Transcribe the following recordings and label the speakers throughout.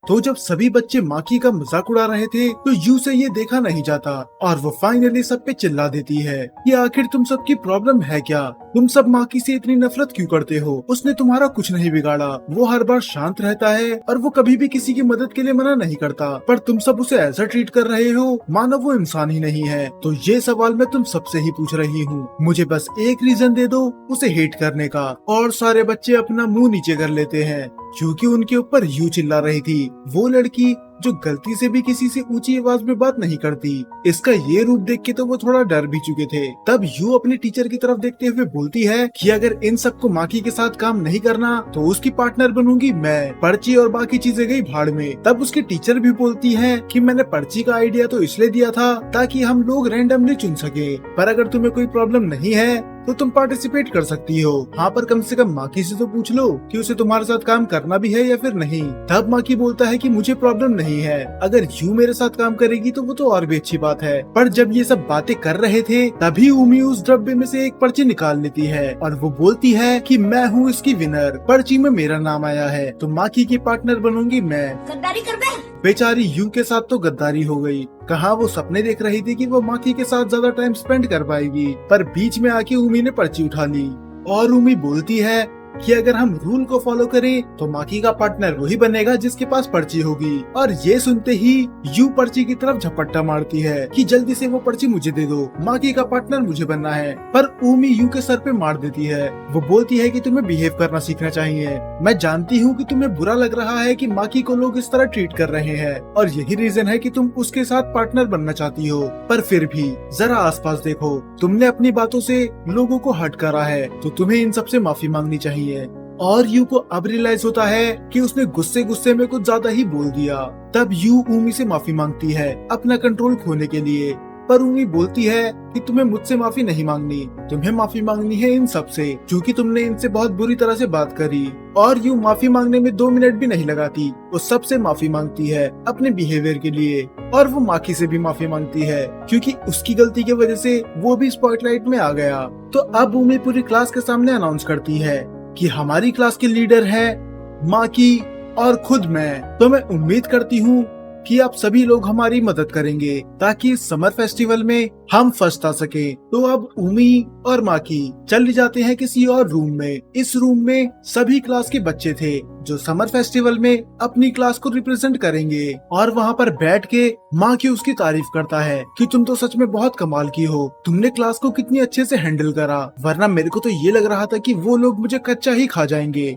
Speaker 1: तो जब सभी बच्चे माकी का मजाक उड़ा रहे थे तो यू से ये देखा नहीं जाता और वो फाइनली सब पे चिल्ला देती है कि आखिर तुम सबकी प्रॉब्लम है क्या, तुम सब माकी से इतनी नफरत क्यों करते हो, उसने तुम्हारा कुछ नहीं बिगाड़ा, वो हर बार शांत रहता है और वो कभी भी किसी की मदद के लिए मना नहीं करता, पर तुम सब उसे ऐसा ट्रीट कर रहे हो मानो वो इंसान ही नहीं है। तो ये सवाल मैं तुम सबसे ही पूछ रही हूँ, मुझे बस एक रीजन दे दो उसे हेट करने का। और सारे बच्चे अपना मुंह नीचे कर लेते हैं क्योंकि उनके ऊपर यू चिल्ला रही थी, वो लड़की जो गलती से भी किसी से ऊंची आवाज में बात नहीं करती। इसका ये रूप देख के तो वो थोड़ा डर भी चुके थे। तब यू अपनी टीचर की तरफ देखते हुए बोलती है कि अगर इन सबको माकी के साथ काम नहीं करना तो उसकी पार्टनर बनूंगी मैं। पर्ची और बाकी चीजें गई भाड़ में। तब उसकी टीचर भी बोलती है कि मैंने पर्ची का आइडिया तो इसलिए दिया था ताकि हम लोग रैंडमली चुन सके, पर अगर तुम्हें कोई प्रॉब्लम नहीं है तो तुम पार्टिसिपेट कर सकती हो। हाँ, पर कम से कम माकी से तो पूछ लो कि उसे तुम्हारे साथ काम करना भी है या फिर नहीं। तब माकी बोलता है कि मुझे प्रॉब्लम नहीं है, अगर यू मेरे साथ काम करेगी तो वो तो और भी अच्छी बात है। पर जब ये सब बातें कर रहे थे तभी उमी उस डब्बे में से एक पर्ची निकाल लेती है और वो बोलती है कि मैं हूँ इसकी विनर, पर्ची में मेरा नाम आया है तो माकी की पार्टनर बनूंगी मैं।
Speaker 2: गद्दारी कर बे।
Speaker 1: बेचारी यू के साथ तो गद्दारी हो गई। कहाँ वो सपने देख रही थी कि वो माकी के साथ ज्यादा टाइम स्पेंड कर पाएगी, पर बीच में आके उमी ने पर्ची उठा ली और उमी बोलती है कि अगर हम रूल को फॉलो करें तो माकी का पार्टनर वही बनेगा जिसके पास पर्ची होगी। और ये सुनते ही यू पर्ची की तरफ झपट्टा मारती है कि जल्दी से वो पर्ची मुझे दे दो, माकी का पार्टनर मुझे बनना है। पर उमी यू के सर पे मार देती है। वो बोलती है कि तुम्हें बिहेव करना सीखना चाहिए, मैं जानती हूँ कि तुम्हें बुरा लग रहा है कि माकी को लोग इस तरह ट्रीट कर रहे हैं और यही रीजन है कि तुम उसके साथ पार्टनर बनना चाहती हो, पर फिर भी जरा आसपास देखो, तुमने अपनी बातों से लोगों को हर्ट करा है तो तुम्हें इन सबसे माफी मांगनी चाहिए। और यू को अब रियलाइज होता है कि उसने गुस्से गुस्से में कुछ ज्यादा ही बोल दिया। तब यू उमी से माफी मांगती है अपना कंट्रोल खोने के लिए, पर उमी बोलती है कि तुम्हें मुझसे माफी नहीं मांगनी, तुम्हें माफी मांगनी है इन सब से क्योंकि तुमने इनसे बहुत बुरी तरह से बात करी। और यू माफी मांगने में 2 मिनट भी नहीं लगाती, वो सबसे माफी मांगती है अपने बिहेवियर के लिए और वो माकी से भी माफी मांगती है क्योंकि उसकी गलती की वजह से वो भी स्पॉटलाइट में आ गया। तो अब उमी पूरी क्लास के सामने अनाउंस करती है कि हमारी क्लास के लीडर है माकी और खुद मैं। तो मैं उम्मीद करती हूँ कि आप सभी लोग हमारी मदद करेंगे ताकि इस समर फेस्टिवल में हम फर्स्ट आ सके। तो अब उमी और माकी चले जाते हैं किसी और रूम में। इस रूम में सभी क्लास के बच्चे थे जो समर फेस्टिवल में अपनी क्लास को रिप्रेजेंट करेंगे और वहाँ पर बैठ के माकी उसकी तारीफ करता है कि तुम तो सच में बहुत कमाल की हो, तुमने क्लास को कितनी अच्छे से हैंडल करा, वरना मेरे को तो ये लग रहा था कि वो लोग मुझे कच्चा ही खा जाएंगे।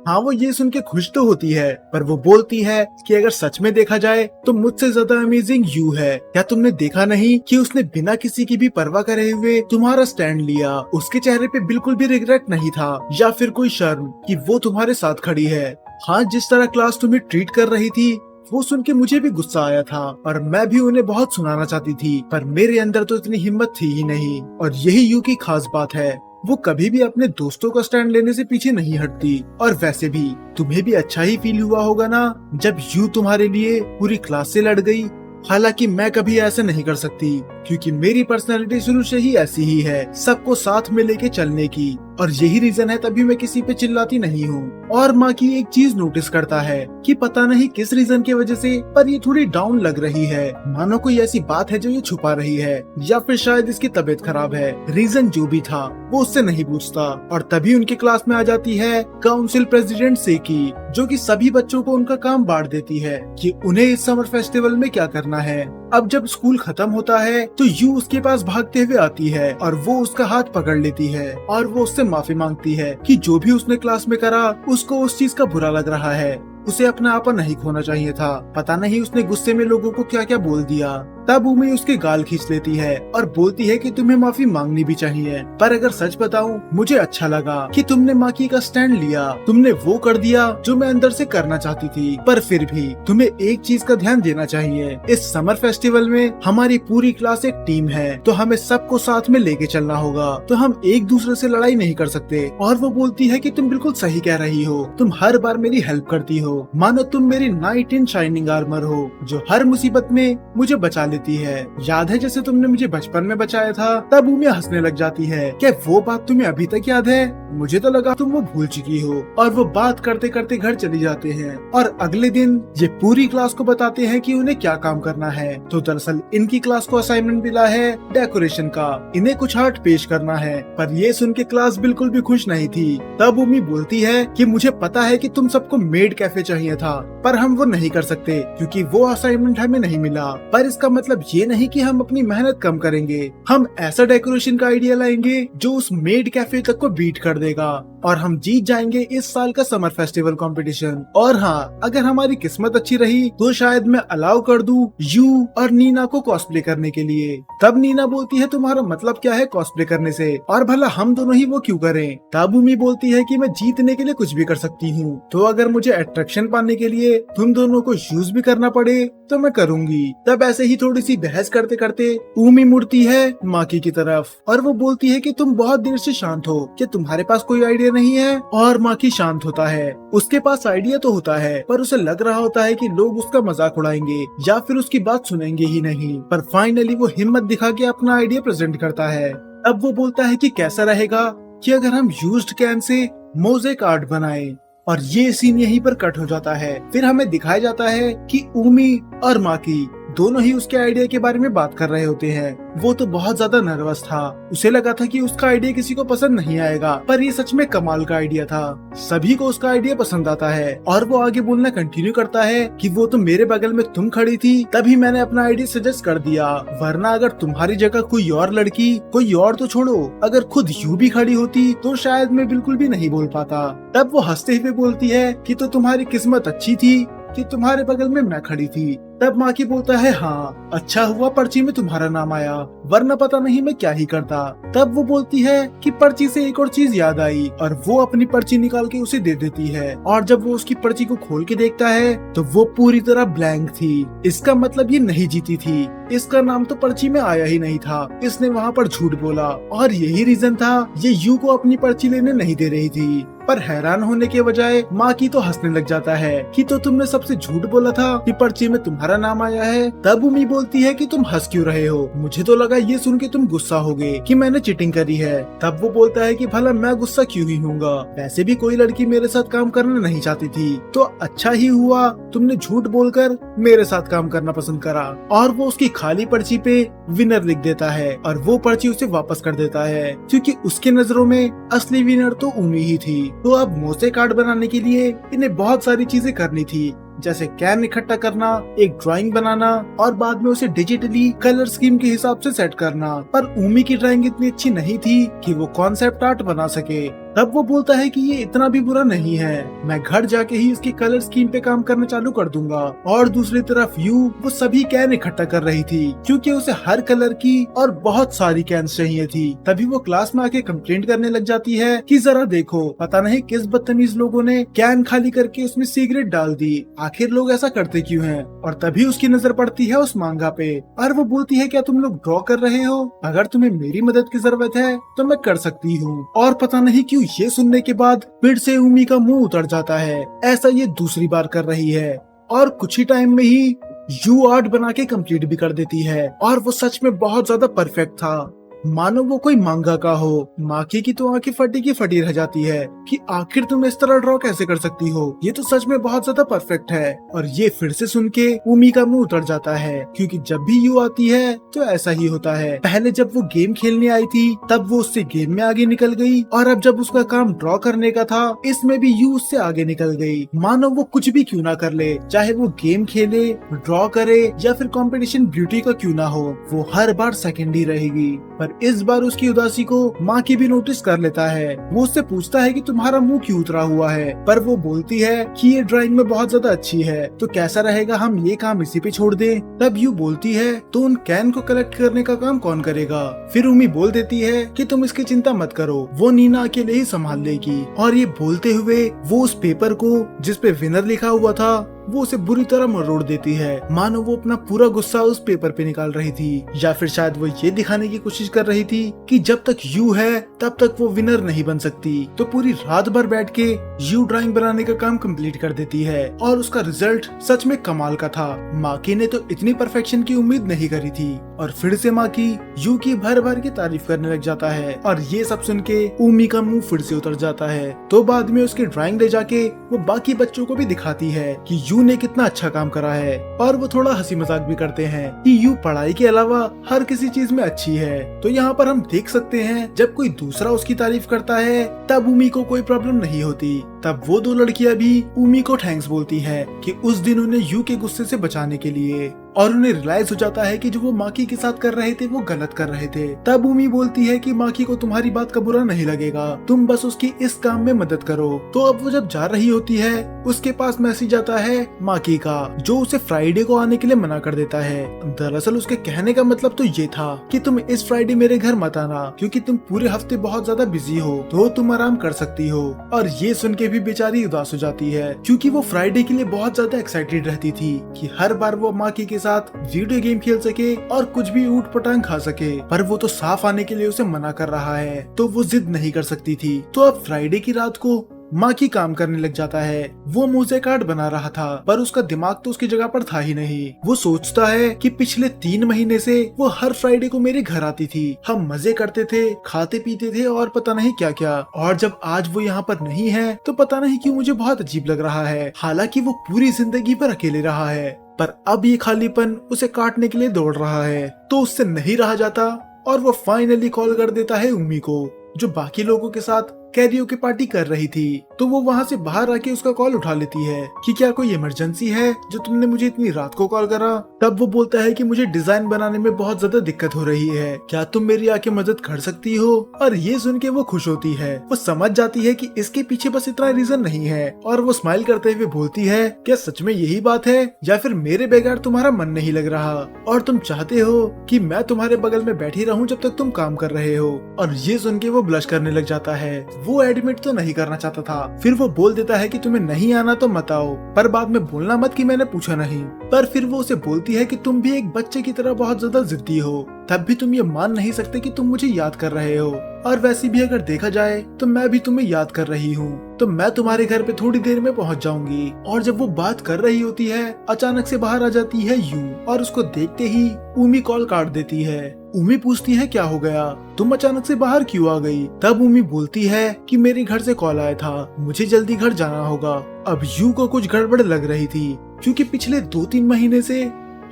Speaker 1: हाँ, वो ये सुन के खुश तो होती है, पर वो बोलती है कि अगर सच में देखा जाए तो मुझसे ज्यादा अमेजिंग यू है। क्या तुमने देखा नहीं कि उसने बिना किसी की भी परवाह करे हुए तुम्हारा स्टैंड लिया, उसके चेहरे पे बिल्कुल भी रिग्रेट नहीं था या फिर कोई शर्म कि वो तुम्हारे साथ खड़ी है। हाँ, जिस तरह क्लास तुम्हें ट्रीट कर रही थी वो सुन के मुझे भी गुस्सा आया था और मैं भी उन्हें बहुत सुनाना चाहती थी, पर मेरे अंदर तो इतनी हिम्मत थी ही नहीं। और यही यू की खास बात है, वो कभी भी अपने दोस्तों का स्टैंड लेने से पीछे नहीं हटती। और वैसे भी तुम्हें भी अच्छा ही फील हुआ होगा ना जब यू तुम्हारे लिए पूरी क्लास से लड़ गई। हालांकि मैं कभी ऐसे नहीं कर सकती क्योंकि मेरी पर्सनालिटी शुरू से ही ऐसी ही है, सबको साथ में लेके चलने की, और यही रीजन है तभी मैं किसी पे चिल्लाती नहीं हूँ। और माकी एक चीज नोटिस करता है कि पता नहीं किस रीजन की वजह से पर ये थोड़ी डाउन लग रही है, मानो कोई ऐसी बात है जो ये छुपा रही है या फिर शायद इसकी तबीयत खराब है। रीजन जो भी था वो उससे नहीं पूछता और तभी उनके क्लास में आ जाती है काउंसिल प्रेसिडेंट सेकी, जो कि सभी बच्चों को उनका काम बांट देती है कि उन्हें इस समर फेस्टिवल में क्या करना है। अब जब स्कूल खत्म होता है तो यू उसके पास भागते हुए आती है और वो उसका हाथ पकड़ लेती है और वो उससे माफी मांगती है कि जो भी उसने क्लास में करा उसको उस चीज का बुरा लग रहा है, उसे अपना आपा नहीं खोना चाहिए था, पता नहीं उसने गुस्से में लोगों को क्या क्या बोल दिया। तब उमी उसके गाल खींच लेती है और बोलती है कि तुम्हें माफी मांगनी भी चाहिए, पर अगर सच बताऊं मुझे अच्छा लगा कि तुमने माकी का स्टैंड लिया, तुमने वो कर दिया जो मैं अंदर से करना चाहती थी। पर फिर भी तुम्हें एक चीज का ध्यान देना चाहिए, इस समर फेस्टिवल में हमारी पूरी क्लास एक टीम है तो हमें सबको साथ में लेके चलना होगा, तो हम एक दूसरे से लड़ाई नहीं कर सकते। और वो बोलती है कि तुम बिल्कुल सही कह रही हो, तुम हर बार मेरी हेल्प करती हो, मानो तुम मेरी नाइट इन शाइनिंग आर्मर हो जो हर मुसीबत में मुझे बचा लेती है। याद है जैसे तुमने मुझे बचपन में बचाया था? तब ऊमी हंसने लग जाती है। क्या वो बात तुम्हें अभी तक याद है? मुझे तो लगा तुम वो भूल चुकी हो। और वो बात करते करते घर चली जाते हैं और अगले दिन ये पूरी क्लास को बताते हैं कि उन्हें क्या काम करना है। तो दरअसल इनकी क्लास को असाइनमेंट मिला है डेकोरेशन का। इन्हें कुछ आर्ट पेश करना है। पर ये सुन के क्लास बिल्कुल भी खुश नहीं थी। तब ऊमी बोलती है कि मुझे पता है कि तुम सबको मेड कैफे चाहिए था, पर हम वो नहीं कर सकते क्योंकि वो असाइनमेंट हमें नहीं मिला। पर इसका मतलब ये नहीं कि हम अपनी मेहनत कम करेंगे। हम ऐसा डेकोरेशन का आइडिया लाएंगे जो उस मेड कैफे तक को बीट कर देगा और हम जीत जाएंगे इस साल का समर फेस्टिवल कंपटीशन। और हाँ, अगर हमारी किस्मत अच्छी रही तो शायद मैं अलाउ कर दूं यू और नीना को कॉस्प्ले करने के लिए। तब नीना बोलती है तुम्हारा मतलब क्या है कॉस्प्ले करने से, और भला हम दोनों ही वो क्यों करें? तब ऊमी बोलती है कि मैं जीतने के लिए कुछ भी कर सकती हूँ, तो अगर मुझे अट्रैक्शन पाने के लिए तुम दोनों को यूज भी करना पड़े तो मैं करूंगी। तब ऐसे ही थोड़ी सी बहस करते करते ऊमी मुड़ती है माकी की तरफ और वो बोलती है कि तुम बहुत देर से शांत हो, क्या तुम्हारे पास कोई आइडिया नहीं है? और माकी शांत होता है। उसके पास आइडिया तो होता है पर उसे लग रहा होता है कि लोग उसका मजाक उड़ाएंगे या फिर उसकी बात सुनेंगे ही नहीं। पर फाइनली वो हिम्मत दिखा के अपना आइडिया प्रेजेंट करता है। अब वो बोलता है कि कैसा रहेगा कि अगर हम used can say mosaic art बनाएं। और ये सीन यहीं पर कट हो जाता है। फिर हमें दिखाया जाता है कि ऊमी और माकी दोनों ही उसके आइडिया के बारे में बात कर रहे होते हैं। वो तो बहुत ज्यादा नर्वस था। उसे लगा था कि उसका आइडिया किसी को पसंद नहीं आएगा, पर ये सच में कमाल का आइडिया था। सभी को उसका आइडिया पसंद आता है और वो आगे बोलना कंटिन्यू करता है कि वो तो मेरे बगल में तुम खड़ी थी तभी मैंने अपना आइडिया सजेस्ट कर दिया, वरना अगर तुम्हारी जगह कोई और लड़की, कोई और तो छोड़ो, अगर खुद यू भी खड़ी होती तो शायद मैं बिल्कुल भी नहीं बोल पाता। तब वो हंसते हुए बोलती है कि तो तुम्हारी किस्मत अच्छी थी कि तुम्हारे बगल में मैं खड़ी थी। तब माकी बोलता है हाँ, अच्छा हुआ पर्ची में तुम्हारा नाम आया, वरना पता नहीं मैं क्या ही करता। तब वो बोलती है कि पर्ची से एक और चीज याद आई और वो अपनी पर्ची निकाल के उसे दे देती है। और जब वो उसकी पर्ची को खोल के देखता है तो वो पूरी तरह ब्लैंक थी। इसका मतलब ये नहीं जीती थी, इसका नाम तो पर्ची में आया ही नहीं था। इसने वहाँ पर झूठ बोला और यही रीजन था ये यू को अपनी पर्ची लेने नहीं दे रही थी। पर हैरान होने के बजाय माकी तो हंसने लग जाता है कि तो तुमने सबसे झूठ बोला था कि पर्ची में तुम्हारा नाम आया है। तब उमी बोलती है कि तुम हंस क्यों रहे हो, मुझे तो लगा ये सुन के तुम गुस्सा होगे कि मैंने चीटिंग करी है। तब वो बोलता है कि भला मैं गुस्सा क्यों ही होऊंगा, वैसे भी कोई लड़की मेरे साथ काम करना नहीं चाहती थी, तो अच्छा ही हुआ तुमने झूठ बोलकर मेरे साथ काम करना पसंद करा। और वो उसकी खाली पर्ची पे विनर लिख देता है और वो पर्ची उसे वापस कर देता है क्योंकि उसके नजरों में असली विनर तो उमी ही थी। तो अब मोज़ेक आर्ट बनाने के लिए इन्हें बहुत सारी चीजें करनी थी, जैसे कैन इकट्ठा करना, एक ड्राइंग बनाना और बाद में उसे डिजिटली कलर स्कीम के हिसाब से सेट करना। पर ऊमी की ड्राइंग इतनी अच्छी नहीं थी कि वो कॉन्सेप्ट आर्ट बना सके। तब वो बोलता है कि ये इतना भी बुरा नहीं है, मैं घर जाके ही इसकी कलर स्कीम पे काम करना चालू कर दूंगा। और दूसरी तरफ यू वो सभी कैन इकट्ठा कर रही थी क्योंकि उसे हर कलर की और बहुत सारी कैन चाहिए थी। तभी वो क्लास में आके कंप्लेंट करने लग जाती है कि जरा देखो, पता नहीं किस बदतमीज लोगों ने कैन खाली करके उसमें सिगरेट डाल दी, आखिर लोग ऐसा करते क्यों हैं? और तभी उसकी नजर पड़ती है उस मांगा पे और वो बोलती है क्या तुम लोग ड्रॉ कर रहे हो? अगर तुम्हें मेरी मदद की जरूरत है तो मैं कर सकती हूँ। और पता नहीं क्यों ये सुनने के बाद फिर से ऊमी का मुंह उतर जाता है। ऐसा ये दूसरी बार कर रही है और कुछ ही टाइम में ही यू आर्ट बना के कंप्लीट भी कर देती है और वो सच में बहुत ज्यादा परफेक्ट था, मानो वो कोई मांगा का हो। माकी की तो आंखें फटी की फटी रह जाती है कि आखिर तुम इस तरह ड्रॉ कैसे कर सकती हो, ये तो सच में बहुत ज्यादा परफेक्ट है। और ये फिर से सुन के ऊमी का मुंह उतर जाता है क्योंकि जब भी यू आती है तो ऐसा ही होता है। पहले जब वो गेम खेलने आई थी तब वो उससे गेम में आगे निकल गई और अब जब उसका काम ड्रॉ करने का था इसमें भी यू उससे आगे निकल गई। मानो वो कुछ भी क्यों ना कर ले, चाहे वो गेम खेले, ड्रॉ करे या फिर कंपटीशन ब्यूटी का क्यों ना हो, वो हर बार सेकंड ही रहेगी। पर इस बार उसकी उदासी को माकी भी नोटिस कर लेता है। वो उससे पूछता है कि तुम्हारा मुंह क्यों उतरा हुआ है, पर वो बोलती है कि ये ड्राइंग में बहुत ज्यादा अच्छी है, तो कैसा रहेगा हम ये काम इसी पे छोड़ दें। तब यू बोलती है तो उन कैन को कलेक्ट करने का काम कौन करेगा? फिर उमी बोल देती है कि तुम इसकी चिंता मत करो, वो नीना अकेले ही संभाल लेगी। और ये बोलते हुए वो उस पेपर को जिसपे विनर लिखा हुआ था वो उसे बुरी तरह मरोड़ देती है, मानो वो अपना पूरा गुस्सा उस पेपर पे निकाल रही थी, या फिर शायद वो ये दिखाने की कोशिश कर रही थी कि जब तक यू है तब तक वो विनर नहीं बन सकती। तो पूरी रात भर बैठ के यू ड्राइंग बनाने का काम कंप्लीट कर देती है और उसका रिजल्ट सच में कमाल का था। माकी ने तो इतनी परफेक्शन की उम्मीद नहीं करी थी और फिर से माकी यू की भर भर के तारीफ करने लग जाता है और ये सब सुन के उमी का मुंह फिर से उतर जाता है। तो बाद में उसकी ड्राइंग ले जाके वो बाकी बच्चों को भी दिखाती है कि यू ने कितना अच्छा काम करा है और वो थोड़ा हंसी मजाक भी करते हैं कि यू पढ़ाई के अलावा हर किसी चीज में अच्छी है। तो यहाँ पर हम देख सकते हैं जब कोई दूसरा उसकी तारीफ करता है तब उमी को कोई प्रॉब्लम नहीं होती, तब वो दो लड़कियां भी उमी को थैंक्स बोलती है कि उस दिन उन्हें यू के गुस्से से बचाने के लिए, और उन्हें रियलाइज हो जाता है कि जो वो माकी के साथ कर रहे थे वो गलत कर रहे थे। तब उमी बोलती है कि माकी को तुम्हारी बात का बुरा नहीं लगेगा, तुम बस उसकी इस काम में मदद करो। तो अब वो जब जा रही होती है उसके पास मैसेज आता है माकी का, जो उसे फ्राइडे को आने के लिए मना कर देता है। दरअसल उसके कहने का मतलब तो ये था कि तुम इस फ्राइडे मेरे घर मत आना क्योंकि तुम पूरे हफ्ते बहुत ज्यादा बिजी हो, तो तुम आराम कर सकती हो। और ये सुन के भी बेचारी उदास हो जाती है क्योंकि वो फ्राइडे के लिए बहुत ज्यादा एक्साइटेड रहती थी कि हर बार वो माकी के साथ वीडियो गेम खेल सके और कुछ भी ऊट पटांग खा सके, पर वो तो साफ आने के लिए उसे मना कर रहा है, तो वो जिद नहीं कर सकती थी। तो अब फ्राइडे की रात को माकी काम करने लग जाता है। वो मोज़े कार्ड बना रहा था पर उसका दिमाग तो उसकी जगह पर था ही नहीं। वो सोचता है कि पिछले 3 महीने से वो हर फ्राइडे को मेरे घर आती थी, हम मजे करते थे, खाते पीते थे और पता नहीं क्या क्या, और जब आज वो यहाँ पर नहीं है तो पता नहीं क्यों मुझे बहुत अजीब लग रहा है। हालांकि वो पूरी जिंदगी पर अकेले रहा है पर अब ये खालीपन उसे काटने के लिए दौड़ रहा है, तो उससे नहीं रहा जाता और वो फाइनली कॉल कर देता है उम्मी को, जो बाकी लोगों के साथ कैरियोके पार्टी कर रही थी। तो वो वहाँ से बाहर आके उसका कॉल उठा लेती है कि क्या कोई इमरजेंसी है जो तुमने मुझे इतनी रात को कॉल करा। तब वो बोलता है कि मुझे डिजाइन बनाने में बहुत ज्यादा दिक्कत हो रही है, क्या तुम मेरी आके मदद कर सकती हो। और ये सुन के वो खुश होती है, वो समझ जाती है कि इसके पीछे बस इतना रीजन नहीं है, और वो स्माइल करते हुए बोलती है क्या सच में यही बात है या फिर मेरे बगैर तुम्हारा मन नहीं लग रहा और तुम चाहते हो कि मैं तुम्हारे बगल में बैठी रहूं जब तक तुम काम कर रहे हो। और ये सुन के वो ब्लश करने लग जाता है, वो एडमिट तो नहीं करना चाहता था। फिर वो बोल देता है कि तुम्हें नहीं आना तो मत आओ, पर बाद में बोलना मत कि मैंने पूछा नहीं। पर फिर वो उसे बोलती है कि तुम भी एक बच्चे की तरह बहुत ज्यादा जिद्दी हो, तब भी तुम ये मान नहीं सकते कि तुम मुझे याद कर रहे हो, और वैसे भी अगर देखा जाए तो मैं भी तुम्हें याद कर रही हूँ, तो मैं तुम्हारे घर पे थोड़ी देर में पहुँच जाऊंगी। और जब वो बात कर रही होती है अचानक से बाहर आ जाती है यू, और उसको देखते ही उमी कॉल काट देती है। उमी पूछती है क्या हो गया, तुम अचानक से बाहर क्यों आ गई। तब उमी बोलती है कि मेरे घर से कॉल आया था, मुझे जल्दी घर जाना होगा। अब यू को कुछ गड़बड़ लग रही थी क्योंकि पिछले 2-3 महीने से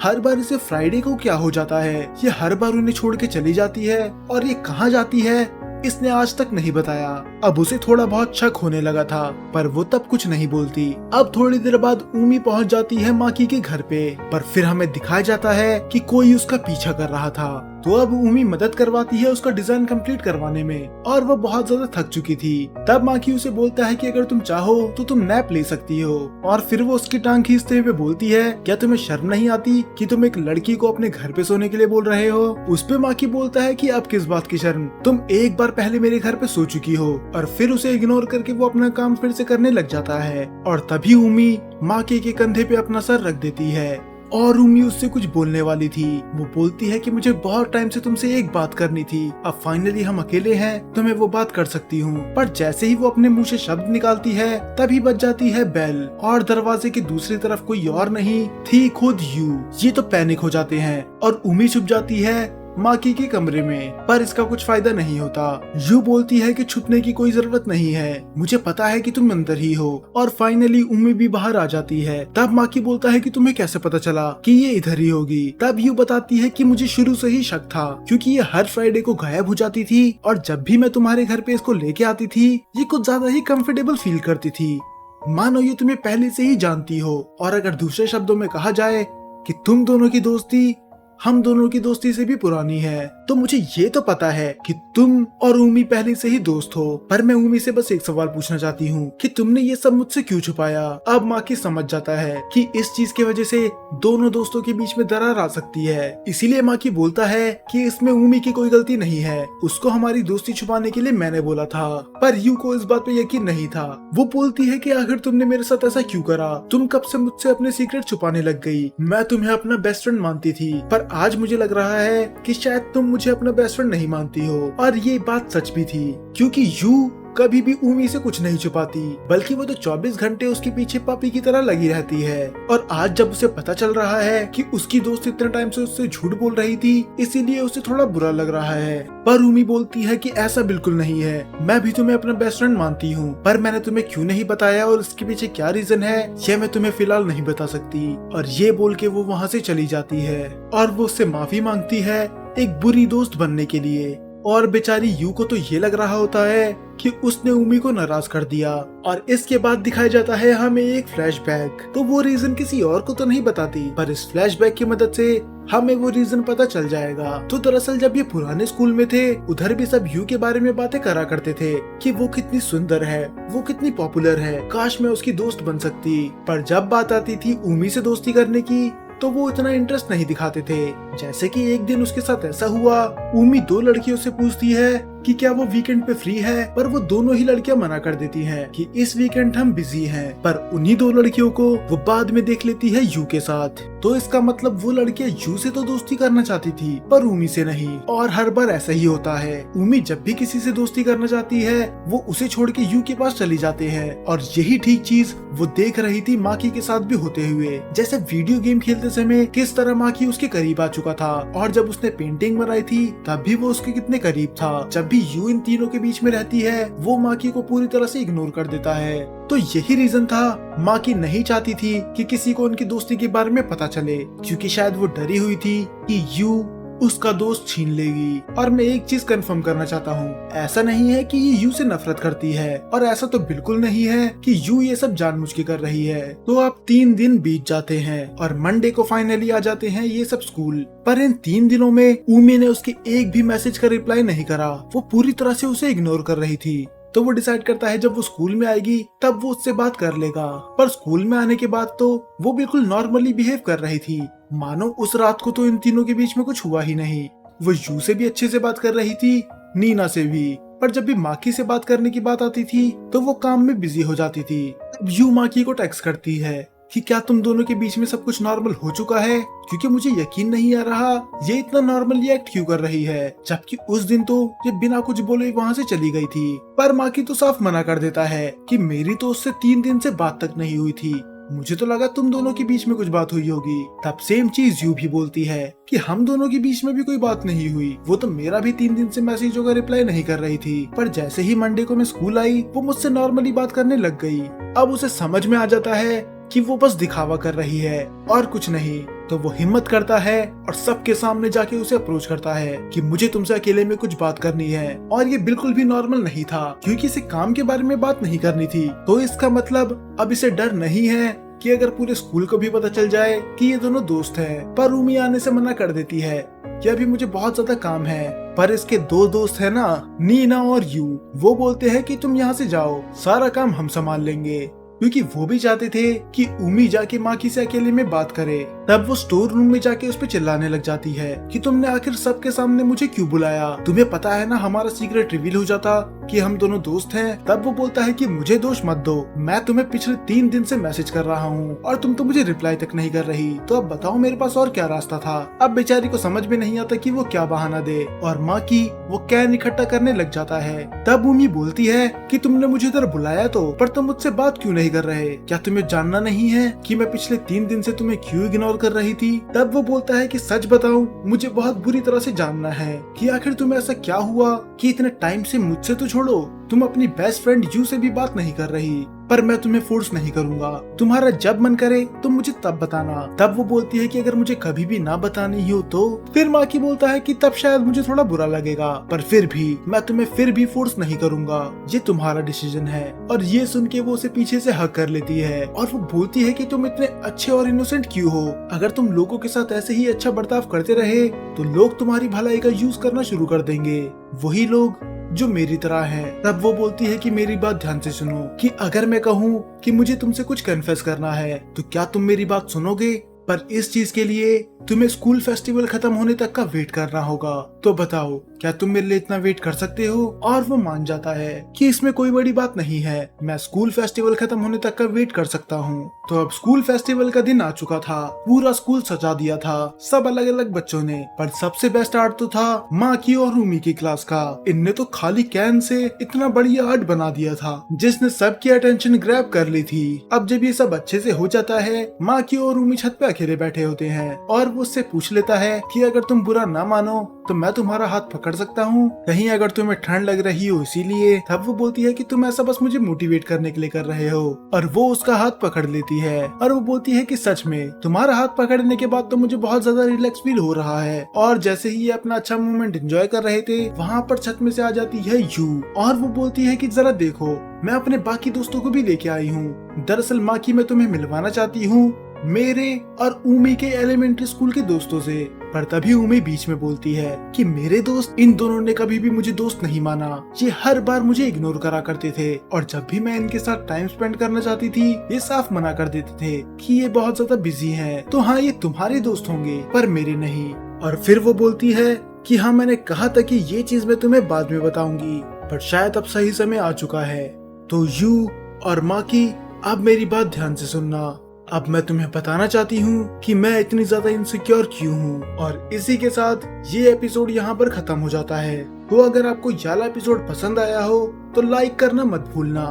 Speaker 1: हर बार इसे फ्राइडे को क्या हो जाता है, ये हर बार उन्हें छोड़ के चली जाती है और ये कहाँ जाती है इसने आज तक नहीं बताया। अब उसे थोड़ा बहुत शक होने लगा था पर वो तब कुछ नहीं बोलती। अब थोड़ी देर बाद उमी पहुंच जाती है माकी के घर पे, पर फिर हमें दिखाया जाता है कि कोई उसका पीछा कर रहा था। तो अब उमी मदद करवाती है उसका डिजाइन कंप्लीट करवाने में, और वो बहुत ज्यादा थक चुकी थी। तब माकी उसे बोलता है कि अगर तुम चाहो तो तुम नैप ले सकती हो, और फिर वो उसकी टांग खींचते हुए बोलती है क्या तुम्हें शर्म नहीं आती कि तुम एक लड़की को अपने घर पे सोने के लिए बोल रहे हो। उस पे माकी बोलता है कि अब किस बात की शर्म, तुम एक बार पहले मेरे घर पे सो चुकी हो। और फिर उसे इग्नोर करके वो अपना काम फिर से करने लग जाता है, और तभी उमी माकी के कंधे पे अपना सर रख देती है, और उमी उससे कुछ बोलने वाली थी। वो बोलती है कि मुझे बहुत टाइम से तुमसे एक बात करनी थी, अब फाइनली हम अकेले हैं तो मैं वो बात कर सकती हूँ। पर जैसे ही वो अपने मुंह से शब्द निकालती है तभी बज जाती है बेल, और दरवाजे की दूसरी तरफ कोई और नहीं थी खुद यू। ये तो पैनिक हो जाते हैं और उमी छुप जाती है माकी के कमरे में, पर इसका कुछ फायदा नहीं होता। यू बोलती है कि छुपने की कोई जरूरत नहीं है, मुझे पता है कि तुम अंदर ही हो। और फाइनली उम्मी भी बाहर आ जाती है। तब माकी बोलता है कि तुम्हें कैसे पता चला कि ये इधर ही होगी। तब यू बताती है कि मुझे शुरू से ही शक था क्योंकि ये हर फ्राइडे को गायब हो जाती थी, और जब भी मैं तुम्हारे घर पे इसको लेके आती थी ये कुछ ज्यादा ही कंफर्टेबल फील करती थी, मानो ये तुम्हें पहले से ही जानती हो। और अगर दूसरे शब्दों में कहा जाए कि तुम दोनों की दोस्ती हम दोनों की दोस्ती से भी पुरानी है। तो मुझे ये तो पता है कि तुम और उमी पहले से ही दोस्त हो, पर मैं उमी से बस एक सवाल पूछना चाहती हूँ कि तुमने ये सब मुझसे क्यों छुपाया। अब माकी समझ जाता है कि इस चीज की वजह से दोनों दोस्तों के बीच में दरार आ सकती है, इसीलिए माकी बोलता है कि इसमें उमी की कोई गलती नहीं है, उसको हमारी दोस्ती छुपाने के लिए मैंने बोला था। पर यू को इस बात पे यकीन नहीं था। वो बोलती है कि आखिर तुमने मेरे साथ ऐसा क्यों करा, तुम कब से मुझसे अपने सीक्रेट छुपाने लग गई। मैं तुम्हें अपना बेस्ट फ्रेंड मानती थी, पर आज मुझे लग रहा है कि शायद तुम मुझे अपना बेस्ट फ्रेंड नहीं मानती हो। और ये बात सच भी थी, क्योंकि यू कभी भी उमी से कुछ नहीं छुपाती, बल्कि वो तो 24 घंटे उसके पीछे पापी की तरह लगी रहती है। और आज जब उसे पता चल रहा है कि उसकी दोस्त इतने टाइम से उससे झूठ बोल रही थी, इसीलिए उसे थोड़ा बुरा लग रहा है। पर उमी बोलती है कि ऐसा बिल्कुल नहीं है, मैं भी तुम्हें अपना बेस्ट फ्रेंड मानती हूँ, पर मैंने तुम्हें क्यों नहीं बताया और इसके पीछे क्या रीजन है यह मैं तुम्हें फिलहाल नहीं बता सकती। और ये बोल के वो वहाँ से चली जाती है और वो उससे माफी मांगती है एक बुरी दोस्त बनने के लिए। और बेचारी यू को तो ये लग रहा होता है कि उसने उमी को नाराज कर दिया। और इसके बाद दिखाया जाता है हमें एक फ्लैशबैक। तो वो रीजन किसी और को तो नहीं बताती, पर इस फ्लैशबैक की मदद से हमें वो रीजन पता चल जाएगा। तो दरअसल जब ये पुराने स्कूल में थे, उधर भी सब यू के बारे में बातें करा करते थे कि वो कितनी सुंदर है, वो कितनी पॉपुलर है, काश मैं उसकी दोस्त बन सकती। पर जब बात आती थी उमी से दोस्ती करने की, तो वो इतना इंटरेस्ट नहीं दिखाते थे। जैसे कि एक दिन उसके साथ ऐसा हुआ, उमी 2 लड़कियों से पूछती है कि क्या वो वीकेंड पे फ्री है, पर वो दोनों ही लड़कियां मना कर देती हैं कि इस वीकेंड हम बिजी हैं। पर उन्हीं 2 लड़कियों को वो बाद में देख लेती है यू के साथ। तो इसका मतलब वो लड़कियां यू से तो दोस्ती करना चाहती थी, पर उमी से नहीं। और हर बार ऐसा ही होता है, उमी जब भी किसी से दोस्ती करना चाहती है, वो उसे छोड़ के यू के पास चली जाते हैं। और यही ठीक चीज वो देख रही थी माकी के साथ भी होते हुए। जैसे वीडियो गेम खेलते समय किस तरह माकी उसके करीब आ चुका था, और जब उसने पेंटिंग बनाई थी तब भी वो उसके कितने करीब था। जब भी यू इन तीनों के बीच में रहती है, वो माकी को पूरी तरह से इग्नोर कर देता है। तो यही रीजन था, माकी नहीं चाहती थी कि किसी को उनकी दोस्ती के बारे में पता चले, क्योंकि शायद वो डरी हुई थी कि यू उसका दोस्त छीन लेगी। और मैं एक चीज कंफर्म करना चाहता हूँ, ऐसा नहीं है कि ये यू से नफरत करती है, और ऐसा तो बिल्कुल नहीं है कि यू ये सब जानबूझ के कर रही है। तो अब 3 दिन बीत जाते हैं और मंडे को फाइनली आ जाते हैं ये सब स्कूल। पर इन 3 दिनों में उमी ने उसके एक भी मैसेज का रिप्लाई नहीं करा, वो पूरी तरह से उसे इग्नोर कर रही थी। तो वो डिसाइड करता है जब वो स्कूल में आएगी तब वो उससे बात कर लेगा। पर स्कूल में आने के बाद तो वो बिल्कुल नॉर्मली बिहेव कर रही थी, मानो उस रात को तो इन तीनों के बीच में कुछ हुआ ही नहीं। वो यू से भी अच्छे से बात कर रही थी, नीना से भी। पर जब भी माकी से बात करने की बात आती थी तो वो काम में बिजी हो जाती थी। यू माकी को टेक्स्ट करती है कि क्या तुम दोनों के बीच में सब कुछ नॉर्मल हो चुका है, क्योंकि मुझे यकीन नहीं आ रहा ये इतना नॉर्मली एक्ट क्यों कर रही है, जबकि उस दिन तो ये बिना कुछ बोले वहाँ से चली गई थी। पर माकी तो साफ मना कर देता है कि मेरी तो उससे 3 दिन से बात तक नहीं हुई थी, मुझे तो लगा तुम दोनों के बीच में कुछ बात हुई होगी। तब सेम चीज यू भी बोलती है कि हम दोनों के बीच में भी कोई बात नहीं हुई, वो तो मेरा भी 3 दिन से मैसेजों का रिप्लाई नहीं कर रही थी। पर जैसे ही मंडे को मैं स्कूल आई, वो मुझसे नॉर्मली बात करने लग गई। अब उसे समझ में आ जाता है कि वो बस दिखावा कर रही है और कुछ नहीं। तो वो हिम्मत करता है और सबके सामने जाके उसे अप्रोच करता है कि मुझे तुमसे अकेले में कुछ बात करनी है। और ये बिल्कुल भी नॉर्मल नहीं था, क्योंकि इसे काम के बारे में बात नहीं करनी थी। तो इसका मतलब अब इसे डर नहीं है कि अगर पूरे स्कूल को भी पता चल जाए कि ये दोनों दोस्त हैं। पर उमी आने से मना कर देती है कि अभी मुझे बहुत ज्यादा काम है। पर इसके 2 दोस्त है ना, नीना और यू, वो बोलते हैं कि तुम यहाँ से जाओ, सारा काम हम संभाल लेंगे, क्योंकि वो भी चाहते थे कि उमी जाके माकी से अकेले में बात करे। तब वो स्टोर रूम में जाके उस पे चिल्लाने लग जाती है कि तुमने आखिर सबके सामने मुझे क्यों बुलाया, तुम्हें पता है ना हमारा सीक्रेट रिवील हो जाता कि हम दोनों दोस्त हैं। तब वो बोलता है कि मुझे दोष मत दो, मैं तुम्हें पिछले 3 दिन से मैसेज कर रहा हूँ और तुम तो मुझे रिप्लाई तक नहीं कर रही, तो अब बताओ मेरे पास और क्या रास्ता था। अब बेचारी को समझ में नहीं आता कि वो क्या बहाना दे, और माकी वो कैन इकट्ठा करने लग जाता है। तब उमी बोलती है कि तुमने मुझे इधर बुलाया तो, पर तुम मुझसे बात क्यों नहीं कर रहे, क्या तुम्हें जानना नहीं है कि मैं पिछले 3 दिन से तुम्हें क्यों इग्नोर कर रही थी। तब वो बोलता है कि सच बताऊं, मुझे बहुत बुरी तरह से जानना है कि आखिर तुम्हें ऐसा क्या हुआ कि इतने टाइम से मुझसे तो छोड़ो, तुम अपनी बेस्ट फ्रेंड यू से भी बात नहीं कर रही। पर मैं तुम्हें फोर्स नहीं करूंगा, तुम्हारा जब मन करे तुम मुझे तब बताना। तब वो बोलती है कि अगर मुझे कभी भी ना बतानी हो तो। फिर माकी बोलता है कि तब शायद मुझे थोड़ा बुरा लगेगा, पर फिर भी मैं तुम्हें फिर भी फोर्स नहीं करूंगा, ये तुम्हारा डिसीजन है। और ये सुन के वो उसे पीछे से हक कर लेती है और वो बोलती है कि तुम इतने अच्छे और इनोसेंट क्यों हो? अगर तुम लोगों के साथ ऐसे ही अच्छा बर्ताव करते रहे तो लोग तुम्हारी भलाई का यूज करना शुरू कर देंगे, वही लोग जो मेरी तरह हैं। तब वो बोलती है कि मेरी बात ध्यान से सुनो, कि अगर मैं कहूँ कि मुझे तुमसे कुछ कन्फेस करना है तो क्या तुम मेरी बात सुनोगे? पर इस चीज के लिए तुम्हें स्कूल फेस्टिवल खत्म होने तक का वेट करना होगा। तो बताओ क्या तुम मेरे लिए इतना वेट कर सकते हो? और वो मान जाता है कि इसमें कोई बड़ी बात नहीं है, मैं स्कूल फेस्टिवल खत्म होने तक का वेट कर सकता हूँ। तो अब स्कूल फेस्टिवल का दिन आ चुका था, पूरा स्कूल सजा दिया था सब अलग अलग बच्चों ने, पर सबसे बेस्ट आर्ट तो था माकी और रूमी की क्लास का। इनने तो खाली कैन से इतना बढ़िया आर्ट बना दिया था जिसने सबकी अटेंशन ग्रैब कर ली थी। अब जब ये सब अच्छे से हो जाता है, माकी और रूमी छत पे अकेले बैठे होते हैं और वो उससे पूछ लेता है कि अगर तुम बुरा ना मानो तो मैं तुम्हारा हाथ पकड़ सकता हूँ, कहीं अगर तुम्हें ठंड लग रही हो इसीलिए। तब वो बोलती है कि तुम ऐसा बस मुझे मोटिवेट करने के लिए कर रहे हो, और वो उसका हाथ पकड़ लेती है और वो बोलती है कि सच में तुम्हारा हाथ पकड़ने के बाद तो मुझे बहुत ज्यादा रिलैक्स फील हो रहा है। और जैसे ही ये अपना अच्छा मोमेंट एंजॉय कर रहे थे, वहाँ पर छत में से आ जाती है यू और वो बोलती है कि जरा देखो मैं अपने बाकी दोस्तों को भी लेके आई हूँ। दरअसल माकी मैं तुम्हें मिलवाना चाहती हूँ मेरे और उमी के एलिमेंट्री स्कूल के दोस्तों से। पर तभी उमी बीच में बोलती है कि मेरे दोस्त, इन दोनों ने कभी भी मुझे दोस्त नहीं माना, ये हर बार मुझे इग्नोर करा करते थे और जब भी मैं इनके साथ टाइम स्पेंड करना चाहती थी ये साफ मना कर देते थे कि ये बहुत ज्यादा बिजी हैं, तो हाँ ये तुम्हारे दोस्त होंगे पर मेरे नहीं। और फिर वो बोलती है कि हाँ मैंने कहा था कि ये चीज मैं तुम्हें बाद में बताऊंगी, पर शायद अब सही समय आ चुका है। तो यू और माकी अब मेरी बात ध्यान से सुनना, अब मैं तुम्हें बताना चाहती हूँ कि मैं इतनी ज्यादा इनसिक्योर क्यों हूँ। और इसी के साथ ये एपिसोड यहाँ पर खत्म हो जाता है। तो अगर आपको ये वाला एपिसोड पसंद आया हो तो लाइक करना मत भूलना।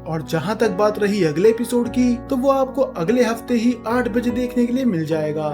Speaker 1: और जहाँ तक बात रही अगले एपिसोड की, तो वो आपको अगले हफ्ते ही 8 बजे देखने के लिए मिल जाएगा।